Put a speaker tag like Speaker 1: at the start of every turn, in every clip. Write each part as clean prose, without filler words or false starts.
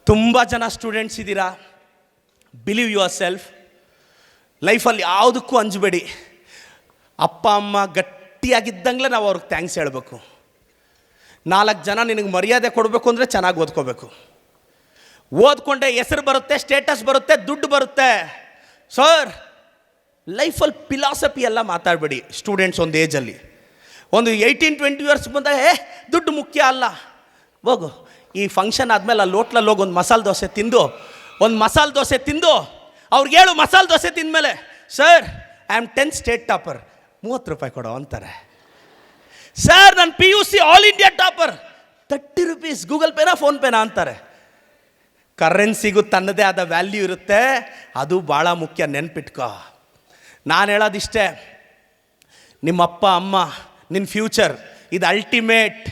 Speaker 1: ತುಂಬ ಜನ ಸ್ಟೂಡೆಂಟ್ಸ್ ಇದ್ದೀರಾ. Believe your self. ಲೈಫಲ್ಲಿ ಯಾವುದಕ್ಕೂ ಅಂಜಬೇಡಿ. ಅಪ್ಪ ಅಮ್ಮ ಗಟ್ಟಿಯಾಗಿದ್ದಂಗೆ ನಾವು ಅವ್ರಿಗೆ ಥ್ಯಾಂಕ್ಸ್ ಹೇಳಬೇಕು. 4 ಜನ ನಿನಗೆ ಮರ್ಯಾದೆ ಕೊಡಬೇಕು ಅಂದರೆ ಚೆನ್ನಾಗಿ ಓದ್ಕೋಬೇಕು. ಓದ್ಕೊಂಡೆ ಹೆಸರು ಬರುತ್ತೆ, ಸ್ಟೇಟಸ್ ಬರುತ್ತೆ, ದುಡ್ಡು ಬರುತ್ತೆ. ಸರ್, ಲೈಫಲ್ಲಿ ಫಿಲಾಸಫಿ ಎಲ್ಲ ಮಾತಾಡಬೇಡಿ. ಸ್ಟೂಡೆಂಟ್ಸ್ ಒಂದು ಏಜಲ್ಲಿ ಒಂದು 18-20 ಇಯರ್ಸ್ ಬಂದಾಗ ದುಡ್ಡು ಮುಖ್ಯ ಅಲ್ಲ. ಹೋಗು, ಈ ಫಂಕ್ಷನ್ ಆದಮೇಲೆ ಅಲ್ಲಿ ಹೋಟ್ಲಲ್ಲಿ ಹೋಗಿ ಒಂದು ಮಸಾಲೆ ದೋಸೆ ತಿಂದು ಅವ್ರಿಗೆ ಹೇಳು, ಮಸಾಲೆ ದೋಸೆ ತಿಂದಮೇಲೆ, sir I am 10th state topper, 30 ರೂಪಾಯಿ ಕೊಡೋ ಅಂತಾರೆ. ಸರ್ ನಾನು PUC all India topper, 30 rupees, Google ಪೇನಾ ಫೋನ್ಪೇನಾ ಅಂತಾರೆ. ಕರೆನ್ಸಿಗೂ ತನ್ನದೇ ಆದ ವ್ಯಾಲ್ಯೂ ಇರುತ್ತೆ, ಅದು ಭಾಳ ಮುಖ್ಯ, ನೆನ್ಪಿಟ್ಕೋ. ನಾನು ಹೇಳೋದಿಷ್ಟೇ, ನಿಮ್ಮ ಅಪ್ಪ ಅಮ್ಮ ನಿನ್ನ ಫ್ಯೂಚರ್ ಇದು ಅಲ್ಟಿಮೇಟ್.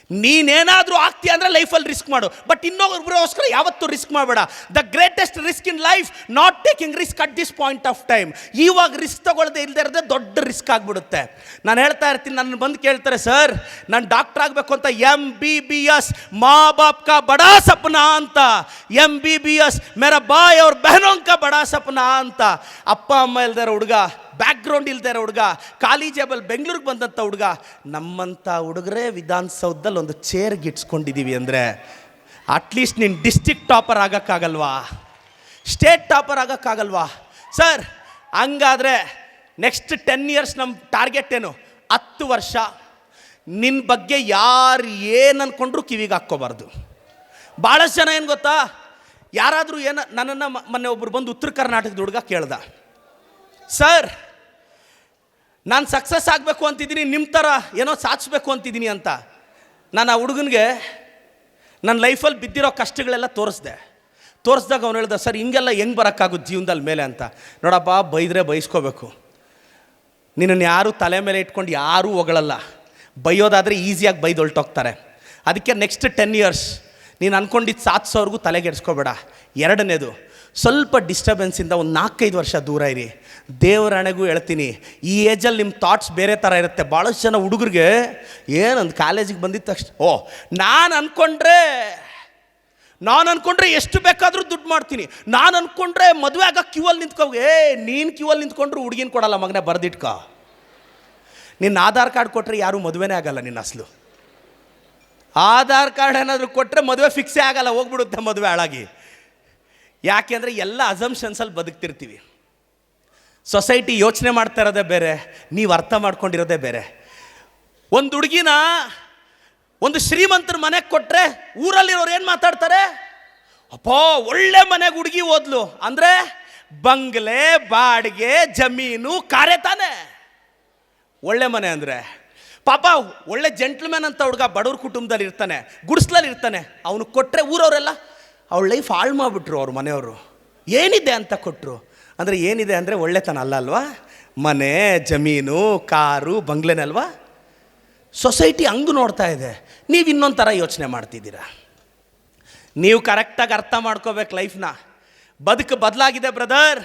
Speaker 1: ನೀನೇನಾದರೂ ಆಗ್ತೀಯ ಅಂದರೆ ಲೈಫಲ್ಲಿ ರಿಸ್ಕ್ ಮಾಡು, ಬಟ್ ಇನ್ನೊಬ್ಬರಿಗೋಸ್ಕರ ಯಾವತ್ತೂ ರಿಸ್ಕ್ ಮಾಡಬೇಡ. The greatest risk in life not taking risk at this point of time. ಇವಾಗ ರಿಸ್ಕ್ ತೊಗೊಳ್ಳದೆ ಇಲ್ಲದೆ ಇರೋದೇ ದೊಡ್ಡ ರಿಸ್ಕ್ ಆಗಿಬಿಡುತ್ತೆ. ನಾನು ಹೇಳ್ತಾ ಇರ್ತೀನಿ, ನನ್ನ ಬಂದು ಕೇಳ್ತಾರೆ, ಸರ್ ನಾನು ಡಾಕ್ಟರ್ ಆಗಬೇಕು ಅಂತ, MBBS ಮಾ ಬಾಪ್ ಕಾ ಬಡಾ ಸಪನಾ ಅಂತ, MBBS ಮೇರಾ ಬಾಯ್ ಅವ್ರ ಬಹನೋಂ ಕಾ ಬಡಾ ಸಪನಾ ಅಂತ. ಅಪ್ಪ ಅಮ್ಮ ಇಲ್ದೇ ಇರೋ ಹುಡುಗ, ಬ್ಯಾಕ್ಗ್ರೌಂಡ್ ಇಲ್ದೇ ಇರೋ ಹುಡುಗ, ಖಾಲಿ ಜೇಬಲ್ ಬೆಂಗಳೂರಿಗೆ ಬಂದಂಥ ಹುಡುಗ, ನಮ್ಮಂಥ ಹುಡುಗರೇ ವಿಧಾನಸೌಧದಲ್ಲಿ ಒಂದು ಚೇರ್ಗೆ ಇಟ್ಸ್ಕೊಂಡಿದ್ದೀವಿ ಅಂದರೆ ಅಟ್ಲೀಸ್ಟ್ ನೀನು ಡಿಸ್ಟ್ರಿಕ್ಟ್ ಟಾಪರ್ ಆಗೋಕ್ಕಾಗಲ್ವಾ? ಸ್ಟೇಟ್ ಟಾಪರ್ ಆಗೋಕ್ಕಾಗಲ್ವಾ? ಸರ್ ಹಂಗಾದರೆ ನೆಕ್ಸ್ಟ್ 10 ಇಯರ್ಸ್ ನಮ್ಮ ಟಾರ್ಗೆಟ್ ಏನು? 10 ವರ್ಷ ನಿನ್ನ ಬಗ್ಗೆ ಯಾರು ಏನು ಅಂದ್ಕೊಂಡ್ರು ಕಿವಿಗೆ ಹಾಕ್ಕೋಬಾರ್ದು. ಭಾಳಷ್ಟು ಜನ ಏನು ಗೊತ್ತಾ, ಯಾರಾದರೂ ನನ್ನನ್ನು ಮೊನ್ನೆ ಒಬ್ಬರು ಬಂದು ಉತ್ತರ ಕರ್ನಾಟಕದ ಹುಡುಗ ಕೇಳ್ದ, ಸರ್ ನಾನು ಸಕ್ಸಸ್ ಆಗಬೇಕು ಅಂತಿದ್ದೀನಿ, ನಿಮ್ಮ ಥರ ಏನೋ ಸಾಧಿಸ್ಬೇಕು ಅಂತಿದ್ದೀನಿ ಅಂತ. ನಾನು ಆ ಹುಡುಗನಿಗೆ ನನ್ನ ಲೈಫಲ್ಲಿ ಬಿದ್ದಿರೋ ಕಷ್ಟಗಳೆಲ್ಲ ತೋರಿಸ್ದಾಗ ಅವ್ನು ಹೇಳ್ದ, ಸರ್ ಹಿಂಗೆಲ್ಲ ಹೆಂಗೆ ಬರೋಕ್ಕಾಗುತ್ತೆ ಜೀವನದಲ್ಲಿ ಮೇಲೆ ಅಂತ. ನೋಡಪ್ಪ, ಬೈದರೆ ಬೈಸ್ಕೋಬೇಕು. ನಿನ್ನನ್ನು ಯಾರೂ ತಲೆ ಮೇಲೆ ಇಟ್ಕೊಂಡು ಯಾರೂ ಹೊಗಳಲ್ಲ. ಬೈಯೋದಾದರೆ ಈಸಿಯಾಗಿ ಬೈದು ಹೊಲ್ಟೋಗ್ತಾರೆ. ಅದಕ್ಕೆ ನೆಕ್ಸ್ಟ್ 10 ಇಯರ್ಸ್ ನೀನು ಅಂದ್ಕೊಂಡಿದ್ದು ಸಾಧಿಸೋರ್ಗೂ ತಲೆಗೆಡ್ಸ್ಕೋಬೇಡ. ಎರಡನೇದು, ಸ್ವಲ್ಪ ಡಿಸ್ಟರ್ಬೆನ್ಸಿಂದ ಒಂದು 4-5 ವರ್ಷ ದೂರ ಇರಿ. ದೇವರಣೆಗೂ ಹೇಳ್ತೀನಿ, ಈ ಏಜಲ್ಲಿ ನಿಮ್ಮ ಥಾಟ್ಸ್ ಬೇರೆ ಥರ ಇರುತ್ತೆ. ಭಾಳಷ್ಟು ಜನ ಹುಡುಗರಿಗೆ ಏನೊಂದು ಕಾಲೇಜಿಗೆ ಬಂದಿದ್ದ ತಕ್ಷಣ, ನಾನು ಅಂದ್ಕೊಂಡ್ರೆ ಎಷ್ಟು ಬೇಕಾದರೂ ದುಡ್ಡು ಮಾಡ್ತೀನಿ, ನಾನು ಅಂದ್ಕೊಂಡ್ರೆ ಮದುವೆ ಆಗ ಕ್ಯೂವಲ್ಲಿ ನೀನು ಕ್ಯೂವಲ್ಲಿ ನಿಂತ್ಕೊಂಡ್ರು ಹುಡುಗಿನ ಕೊಡಲ್ಲ ಮಗನೇ, ಬರೆದಿಟ್ಕೋ. ನಿನ್ನ ಆಧಾರ್ ಕಾರ್ಡ್ ಕೊಟ್ಟರೆ ಯಾರೂ ಮದುವೆನೇ ಆಗಲ್ಲ. ನಿನ್ನ ಅಸಲು ಆಧಾರ್ ಕಾರ್ಡ್ ಏನಾದರೂ ಕೊಟ್ಟರೆ ಮದುವೆ ಫಿಕ್ಸೇ ಆಗಲ್ಲ, ಹೋಗ್ಬಿಡುತ್ತೆ ಮದುವೆ ಹಾಳಾಗಿ. ಯಾಕೆಂದರೆ ಎಲ್ಲ ಅಸಂಪ್ಷನ್ಸಲ್ಲಿ ಬದುಕ್ತಿರ್ತೀವಿ. ಸೊಸೈಟಿ ಯೋಚನೆ ಮಾಡ್ತಾ ಇರೋದೇ ಬೇರೆ, ನೀವು ಅರ್ಥ ಮಾಡ್ಕೊಂಡಿರೋದೇ ಬೇರೆ. ಒಂದು ಹುಡುಗಿನ ಒಂದು ಶ್ರೀಮಂತರ ಮನೆಗೆ ಕೊಟ್ಟರೆ ಊರಲ್ಲಿರೋರು ಏನು ಮಾತಾಡ್ತಾರೆ? ಅಪ್ಪ ಒಳ್ಳೆ ಮನೆಗೆ ಹುಡುಗಿ ಓದ್ಲು ಅಂದರೆ ಬಂಗ್ಲೆ, ಬಾಡಿಗೆ, ಜಮೀನು, ಕಾರೆ ತಾನೆ ಒಳ್ಳೆ ಮನೆ ಅಂದರೆ. ಪಾಪ ಒಳ್ಳೆ ಜೆಂಟ್ಲ್ಮ್ಯಾನ್ ಅಂತ ಹುಡುಗ ಬಡವ್ರ ಕುಟುಂಬದಲ್ಲಿ ಇರ್ತಾನೆ, ಗುಡಿಸ್ಲಲ್ಲಿ ಇರ್ತಾನೆ, ಅವನು ಕೊಟ್ಟರೆ ಊರವರೆಲ್ಲ ಅವಳ ಲೈಫ್ ಹಾಳು ಮಾಡಿಬಿಟ್ರು. ಅವ್ರ ಮನೆಯವರು ಏನಿದೆ ಅಂತ ಕೊಟ್ಟರು. ಅಂದರೆ ಏನಿದೆ ಅಂದರೆ ಒಳ್ಳೆತನ ಅಲ್ಲ ಅಲ್ವಾ? ಮನೆ, ಜಮೀನು, ಕಾರು, ಬಂಗ್ಲೆನೇ ಅಲ್ವಾ? ಸೊಸೈಟಿ ಹಂಗೆ ನೋಡ್ತಾ ಇದೆ, ನೀವು ಇನ್ನೊಂದು ಥರ ಯೋಚನೆ ಮಾಡ್ತಿದ್ದೀರಾ. ನೀವು ಕರೆಕ್ಟಾಗಿ ಅರ್ಥ ಮಾಡ್ಕೋಬೇಕು ಲೈಫ್ನ. ಬದುಕು ಬದಲಾಗಿದೆ ಬ್ರದರ್.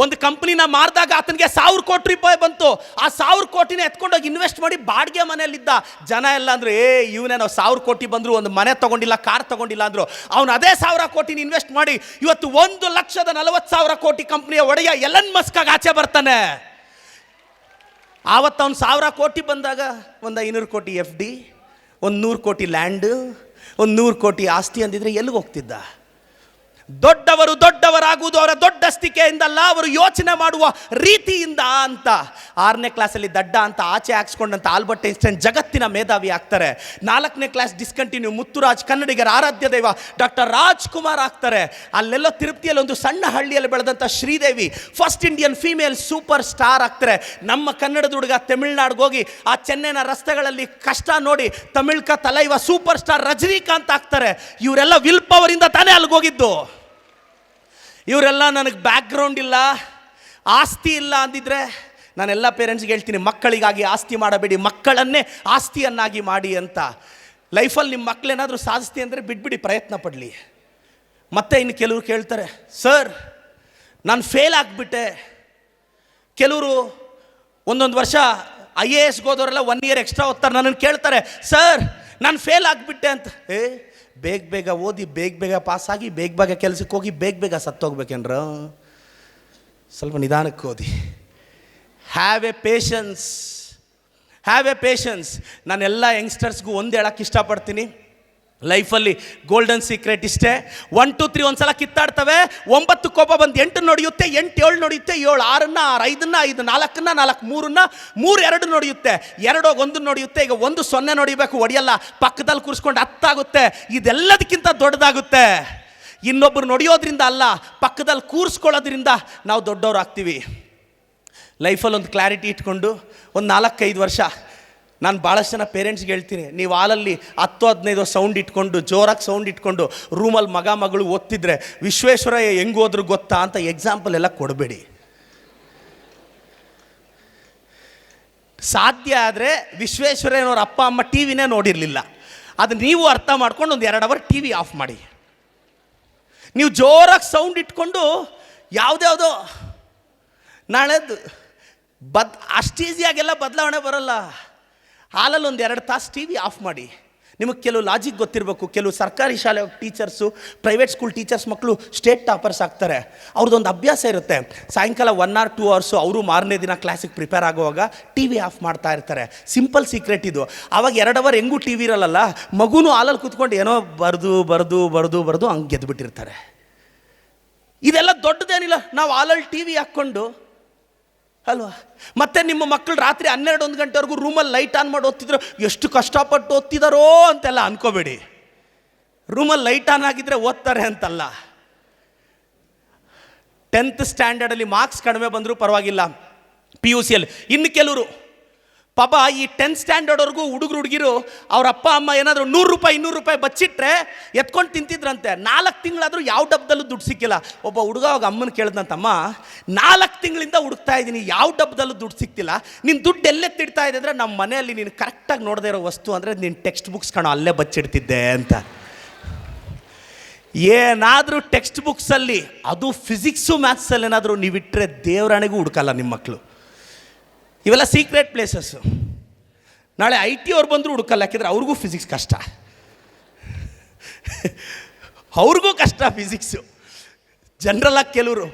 Speaker 1: ಒಂದು ಕಂಪ್ನಿನ ಮಾರಿದಾಗ ಆತನಿಗೆ 1000 ಕೋಟಿ ರೂಪಾಯಿ ಬಂತು. ಆ 1000 ಕೋಟಿನ ಎತ್ಕೊಂಡೋಗಿ ಇನ್ವೆಸ್ಟ್ ಮಾಡಿ ಬಾಡಿಗೆ ಮನೆಯಲ್ಲಿದ್ದ ಜನ ಎಲ್ಲ ಅಂದರು, ಇವನೇನೋ 1000 ಕೋಟಿ ಬಂದರು ಒಂದು ಮನೆ ತೊಗೊಂಡಿಲ್ಲ, ಕಾರ್ ತೊಗೊಂಡಿಲ್ಲ ಅಂದರು. ಅವನು ಅದೇ 1000 ಕೋಟಿನ ಇನ್ವೆಸ್ಟ್ ಮಾಡಿ ಇವತ್ತು 1,40,000 ಕೋಟಿ ಕಂಪ್ನಿಯ ಒಡೆಯ ಎಲನ್ ಮಸ್ಕ್ ಆಗಿ ಆಚೆ ಬರ್ತಾನೆ. ಆವತ್ತು ಅವ್ನು 1000 ಕೋಟಿ ಬಂದಾಗ ಒಂದು 500 ಕೋಟಿ FD, ಒಂದು 100 ಕೋಟಿ ಲ್ಯಾಂಡು, ಒಂದು 100 ಕೋಟಿ ಆಸ್ತಿ ಅಂದಿದ್ರೆ ಎಲ್ಲಿಗೆ ಹೋಗ್ತಿದ್ದ? ದೊಡ್ಡವರು ದೊಡ್ಡವರಾಗುವುದು ಅವರ ದೊಡ್ಡಸ್ತಿಕೆಯಿಂದಲ್ಲ, ಅವರು ಯೋಚನೆ ಮಾಡುವ ರೀತಿಯಿಂದ ಅಂತ. 6ನೇ ಕ್ಲಾಸಲ್ಲಿ ದಡ್ಡ ಅಂತ ಆಚೆ ಹಾಕ್ಸ್ಕೊಂಡಂತ ಆಲ್ಬರ್ಟ್ ಐನ್ಸ್ಟೈನ್ ಜಗತ್ತಿನ ಮೇಧಾವಿ ಆಗ್ತಾರೆ. 4ನೇ ಕ್ಲಾಸ್ ಡಿಸ್ಕಂಟಿನ್ಯೂ ಮುತ್ತುರಾಜ್ ಕನ್ನಡಿಗರ ಆರಾಧ್ಯ ದೈವ ಡಾಕ್ಟರ್ ರಾಜ್ಕುಮಾರ್ ಆಗ್ತಾರೆ. ಅಲ್ಲೆಲ್ಲೋ ತಿರುಪತಿಯಲ್ಲಿ ಒಂದು ಸಣ್ಣ ಹಳ್ಳಿಯಲ್ಲಿ ಬೆಳೆದಂಥ Sridevi first Indian female super star ಆಗ್ತಾರೆ. ನಮ್ಮ ಕನ್ನಡದ ಹುಡುಗ ತಮಿಳ್ನಾಡಿಗೆ ಹೋಗಿ ಆ ಚೆನ್ನೈನ ರಸ್ತೆಗಳಲ್ಲಿ ಕಷ್ಟ ನೋಡಿ ತಮಿಳ್ಕ ತಲೈವ ಸೂಪರ್ ಸ್ಟಾರ್ ರಜನಿಕಾಂತ್ ಆಗ್ತಾರೆ. ಇವರೆಲ್ಲ ವಿಲ್ ಪವರಿಂದ ತಾನೇ ಅಲ್ಲಿಗೆ ಹೋಗಿದ್ದು. ಇವರೆಲ್ಲ ನನಗೆ ಬ್ಯಾಕ್ಗ್ರೌಂಡ್ ಇಲ್ಲ, ಆಸ್ತಿ ಇಲ್ಲ ಅಂದಿದ್ರೆ ನಾನೆಲ್ಲ ಪೇರೆಂಟ್ಸ್ಗೆ ಹೇಳ್ತೀನಿ, ಮಕ್ಕಳಿಗಾಗಿ ಆಸ್ತಿ ಮಾಡಬೇಡಿ, ಮಕ್ಕಳನ್ನೇ ಆಸ್ತಿಯನ್ನಾಗಿ ಮಾಡಿ ಅಂತ. ಲೈಫಲ್ಲಿ ನಿಮ್ಮ ಮಕ್ಕಳೇನಾದರೂ ಸಾಧಿಸ್ತಿ ಅಂದರೆ ಬಿಟ್ಬಿಡಿ, ಪ್ರಯತ್ನ ಪಡಲಿ. ಮತ್ತೆ ಇನ್ನು ಕೆಲವರು ಕೇಳ್ತಾರೆ, ಸರ್ ನಾನು ಫೇಲ್ ಆಗಿಬಿಟ್ಟೆ. ಕೆಲವರು ಒಂದೊಂದು ವರ್ಷ IAS ಹೋದವರೆಲ್ಲ 1 ಇಯರ್ ಎಕ್ಸ್ಟ್ರಾ ಓದ್ತಾರೆ. ನನ್ನನ್ನು ಕೇಳ್ತಾರೆ, ಸರ್ ನಾನು ಫೇಲ್ ಆಗಿಬಿಟ್ಟೆ ಅಂತ. ಬೇಗ ಬೇಗ ಓದಿ ಬೇಗ ಬೇಗ ಪಾಸಾಗಿ ಬೇಗ ಬೇಗ ಕೆಲಸಕ್ಕೆ ಹೋಗಿ ಬೇಗ ಬೇಗ ಸತ್ತೋಗ್ಬೇಕೇನ್ರ? ಸ್ವಲ್ಪ ನಿಧಾನಕ್ಕೆ ಓದಿ. Have A patience, have A patience. ನಾನೆಲ್ಲ ಯಂಗ್ಸ್ಟರ್ಸ್ಗೂ ಒಂದು ಹೇಳಕ್ಕೆ ಇಷ್ಟಪಡ್ತೀನಿ, ಲೈಫಲ್ಲಿ ಗೋಲ್ಡನ್ ಸೀಕ್ರೆಟ್ ಇಷ್ಟೇ. 1 2 3 ಒಂದ್ಸಲ ಕಿತ್ತಾಡ್ತವೆ, 9 ಕೋಪ ಬಂದು 8 ನೋಡಿಯುತ್ತೆ, 8 7 ನೋಡಿಯುತ್ತೆ, 7 6 6 5 5 4 4 3 2 ನೋಡಿಯುತ್ತೆ, 2 1 ನೋಡಿಯುತ್ತೆ. ಈಗ 1 0 ನೋಡಿಬೇಕು, ಹೊಡೆಯಲ್ಲ, ಪಕ್ಕದಲ್ಲಿ ಕೂರಿಸ್ಕೊಂಡು 10 ಆಗುತ್ತೆ. ಇದೆಲ್ಲದಕ್ಕಿಂತ ದೊಡ್ಡದಾಗುತ್ತೆ. ಇನ್ನೊಬ್ಬರು ನೋಡಿಯೋದ್ರಿಂದ ಅಲ್ಲ, ಪಕ್ಕದಲ್ಲಿ ಕೂರಿಸ್ಕೊಳ್ಳೋದ್ರಿಂದ ನಾವು ದೊಡ್ಡವ್ರು ಆಗ್ತೀವಿ. ಲೈಫಲ್ಲಿ ಒಂದು ಕ್ಲಾರಿಟಿ ಇಟ್ಕೊಂಡು ಒಂದು 4-5 ವರ್ಷ, ನಾನು ಭಾಳಷ್ಟು ಜನ ಪೇರೆಂಟ್ಸ್ಗೆ ಹೇಳ್ತೀನಿ, ನೀವು ಹಾಲಲ್ಲಿ 10-15 ಸೌಂಡ್ ಇಟ್ಕೊಂಡು, ಜೋರಾಗಿ ಸೌಂಡ್ ಇಟ್ಕೊಂಡು ರೂಮಲ್ಲಿ ಮಗ ಮಗಳು ಓದ್ತಿದ್ರೆ ವಿಶ್ವೇಶ್ವರಯ್ಯ ಹೆಂಗೆ ಹೋದ್ರು ಗೊತ್ತಾ ಅಂತ ಎಕ್ಸಾಂಪಲ್ ಎಲ್ಲ ಕೊಡಬೇಡಿ. ಸಾಧ್ಯ ಆದರೆ ವಿಶ್ವೇಶ್ವರಯ್ಯನವ್ರ ಅಪ್ಪ ಅಮ್ಮ ಟಿ ವಿನೇ ನೋಡಿರಲಿಲ್ಲ, ಅದು ನೀವು ಅರ್ಥ ಮಾಡ್ಕೊಂಡು ಒಂದು 2 ಅವರ್ ಟಿ ವಿ ಆಫ್ ಮಾಡಿ. ನೀವು ಜೋರಾಗಿ ಸೌಂಡ್ ಇಟ್ಕೊಂಡು ಯಾವುದ್ಯಾವುದೋ ನಾಳೆದು ಅಷ್ಟು ಈಸಿಯಾಗೆಲ್ಲ ಬದಲಾವಣೆ ಬರೋಲ್ಲ. ಹಾಲಲ್ಲಿ ಒಂದು 2 ತಾಸು ಟಿ ವಿ ಆಫ್ ಮಾಡಿ. ನಿಮಗೆ ಕೆಲವು ಲಾಜಿಕ್ ಗೊತ್ತಿರಬೇಕು. ಕೆಲವು ಸರ್ಕಾರಿ ಶಾಲೆ ಟೀಚರ್ಸು, ಪ್ರೈವೇಟ್ ಸ್ಕೂಲ್ ಟೀಚರ್ಸ್ ಮಕ್ಕಳು ಸ್ಟೇಟ್ ಟಾಪರ್ಸ್ ಆಗ್ತಾರೆ. ಅವ್ರದ್ದೊಂದು ಅಭ್ಯಾಸ ಇರುತ್ತೆ, ಸಾಯಂಕಾಲ 1 or 2 ಅವರ್ಸು ಅವರು ಮಾರನೇ ದಿನ ಕ್ಲಾಸಿಗೆ ಪ್ರಿಪೇರ್ ಆಗುವಾಗ ಟಿ ವಿ ಆಫ್ ಮಾಡ್ತಾ ಇರ್ತಾರೆ. ಸಿಂಪಲ್ ಸೀಕ್ರೆಟ್ ಇದು. ಆವಾಗ 2 ಅವರ್ ಹೆಂಗೂ ಟಿ ವಿ ಇರಲ್ಲ, ಮಗುನೂ ಹಾಲಲ್ಲಿ ಕೂತ್ಕೊಂಡು ಏನೋ ಬರೆದು ಹಂಗೆ ಗೆದ್ದುಬಿಟ್ಟಿರ್ತಾರೆ. ಇದೆಲ್ಲ ದೊಡ್ಡದೇನಿಲ್ಲ, ನಾವು ಹಾಲಲ್ಲಿ ಟಿ ವಿ ಹಾಕ್ಕೊಂಡು ಅಲ್ವಾ. ಮತ್ತೆ ನಿಮ್ಮ ಮಕ್ಕಳು ರಾತ್ರಿ 12-1 ಗಂಟೆವರೆಗೂ ರೂಮಲ್ಲಿ ಲೈಟ್ ಆನ್ ಮಾಡಿ ಓದ್ತಿದ್ರು, ಎಷ್ಟು ಕಷ್ಟಪಟ್ಟು ಓದ್ತಿದಾರೋ ಅಂತೆಲ್ಲ ಅನ್ಕೋಬೇಡಿ. ರೂಮಲ್ಲಿ ಲೈಟ್ ಆನ್ ಆಗಿದ್ರೆ ಓದ್ತಾರೆ ಅಂತಲ್ಲ. 10th ಸ್ಟ್ಯಾಂಡರ್ಡಲ್ಲಿ ಮಾರ್ಕ್ಸ್ ಕಡಿಮೆ ಬಂದರೂ ಪರವಾಗಿಲ್ಲ, PUCಯಲ್ಲಿ. ಇನ್ನು ಕೆಲವರು ಪಾಪ ಈ 10th ಸ್ಟ್ಯಾಂಡರ್ಡ್ವರೆಗೂ ಹುಡುಗರು ಅವ್ರ ಅಪ್ಪ ಅಮ್ಮ ಏನಾದರೂ 100 ರೂಪಾಯಿ 200 ರೂಪಾಯಿ ಬಚ್ಚಿಟ್ರೆ ಎತ್ಕೊಂಡು ತಿಂತಿದ್ರಂತೆ. 4 ತಿಂಗಳಾದರೂ ಯಾವ ಡಬ್ಬದಲ್ಲೂ ದುಡ್ಡು ಸಿಕ್ಕಿಲ್ಲ. ಒಬ್ಬ ಹುಡುಗ ಅವಾಗ ಅಮ್ಮನ ಕೇಳ್ದಂತಮ್ಮ, 4 ತಿಂಗಳಿಂದ ಹುಡುಕ್ತಾ ಇದ್ದೀನಿ, ಯಾವ ಡಬ್ಬದಲ್ಲೂ ದುಡ್ಡು ಸಿಕ್ತಿಲ್ಲ, ನೀನು ದುಡ್ಡು ಎಲ್ಲೆತ್ತಿಡ್ತಾ ಇದೆ ಅಂದರೆ, ನಮ್ಮ ಮನೆಯಲ್ಲಿ ನೀನು ಕರೆಕ್ಟಾಗಿ ನೋಡದೇ ಇರೋ ವಸ್ತು ಅಂದರೆ ನೀನು ಟೆಕ್ಸ್ಟ್ ಬುಕ್ಸ್ ಕಾಣೋ ಅಲ್ಲೇ ಬಚ್ಚಿಡ್ತಿದ್ದೆ ಅಂತ. ಏನಾದರೂ ಟೆಕ್ಸ್ಟ್ ಬುಕ್ಸಲ್ಲಿ, ಅದು ಫಿಸಿಕ್ಸು ಮ್ಯಾಥ್ಸಲ್ಲಿ ಏನಾದರೂ ನೀವಿಟ್ಟರೆ ದೇವರಾಣೆಗೂ ಹುಡುಕಲ್ಲ ನಿಮ್ಮ ಮಕ್ಕಳು. ಇವೆಲ್ಲ ಸೀಕ್ರೆಟ್ ಪ್ಲೇಸಸ್ಸು. ನಾಳೆ IT ಅವ್ರು ಬಂದರೂ ಹುಡುಕಲ್ಲ, ಯಾಕೆಂದರೆ ಅವ್ರಿಗೂ ಫಿಸಿಕ್ಸ್ ಕಷ್ಟ, ಅವ್ರಿಗೂ ಕಷ್ಟ ಫಿಸಿಕ್ಸು. ಜನರಲಾಗಿ ಕೆಲವರು